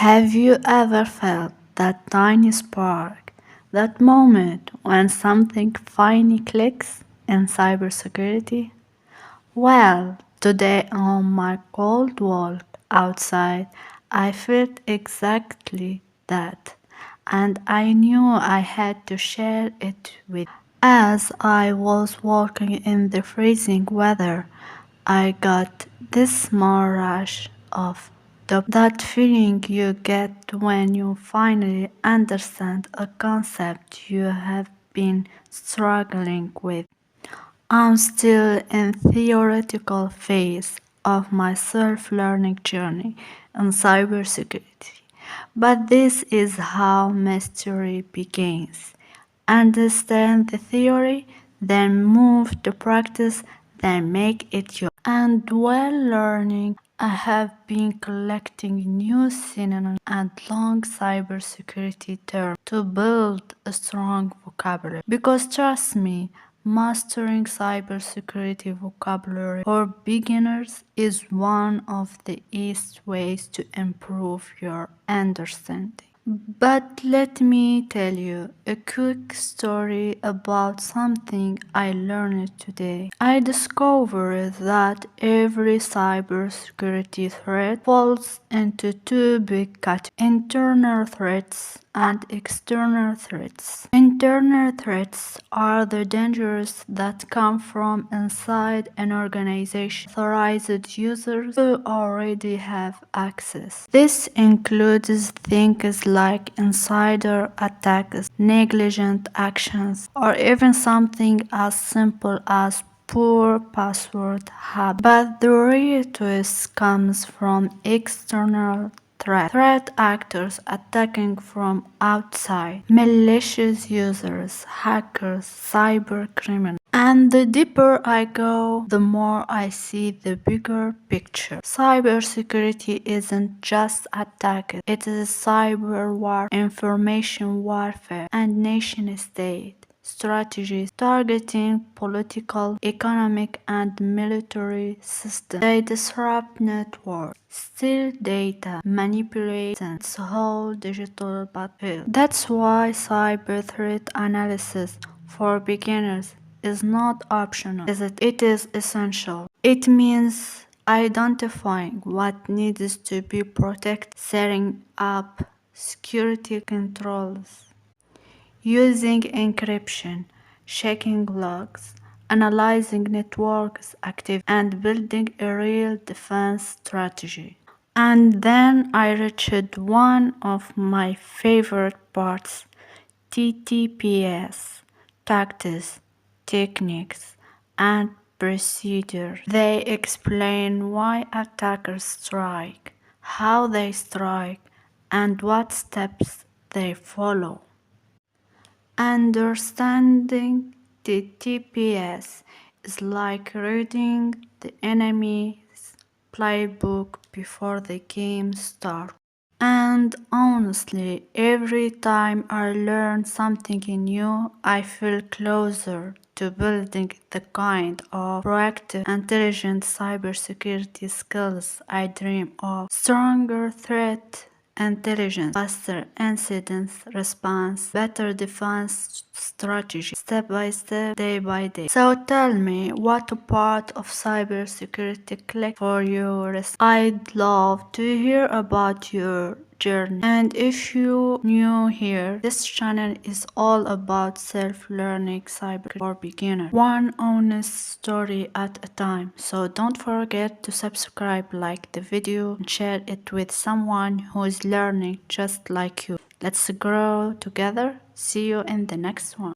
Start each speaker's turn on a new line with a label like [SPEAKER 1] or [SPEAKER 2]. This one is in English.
[SPEAKER 1] Have you ever felt that tiny spark, that moment when something finally clicks in cybersecurity? Well, today on my cold walk outside, I felt exactly that, and I knew I had to share it with. As I was walking in the freezing weather, I got this small rush of that feeling you get when you finally understand a concept you have been struggling with. I'm still in theoretical phase of my self-learning journey in cybersecurity, but this is how mastery begins. Understand the theory, then move to practice, then make it yours. And while learning, I have been collecting new synonyms and long cybersecurity terms to build a strong vocabulary. Because trust me, mastering cybersecurity vocabulary for beginners is one of the easiest ways to improve your understanding. But let me tell you a quick story about something I learned today. I discovered that every cybersecurity threat falls into two big categories: internal threats and external threats. Internal threats are the dangers that come from inside an organization, authorized users who already have access. This includes things like insider attacks, negligent actions, or even something as simple as poor password habits. But the real twist comes from external threat actors attacking from outside, malicious users, hackers, cyber criminals. And the deeper I go, the more I see the bigger picture. Cybersecurity isn't just attacks, it is cyber war, information warfare, and nation-state strategies targeting political, economic, and military systems. They disrupt networks, steal data, manipulate its whole digital battlefield. That's why cyber threat analysis for beginners is not optional, it is essential. It means identifying what needs to be protected, setting up security controls, using encryption, checking logs, analyzing networks activity, and building a real defense strategy. And then I reached one of my favorite parts: TTPs, tactics, techniques, and procedures. They explain why attackers strike, how they strike, and what steps they follow. Understanding the TPS is like reading the enemy's playbook before the game starts. And honestly, every time I learn something new, I feel closer to building the kind of proactive, intelligent cybersecurity skills I dream of. Stronger threat intelligence, faster incident response, better defense strategy, step by step, day by day. So tell me, what part of cybersecurity clicked for you? I'd love to hear about your journey. And if you new here, this channel is all about self-learning cyber for beginners, one honest story at a time. So don't forget to subscribe, like the video, and share it with someone who is learning just like you. Let's grow together. See you in the next one.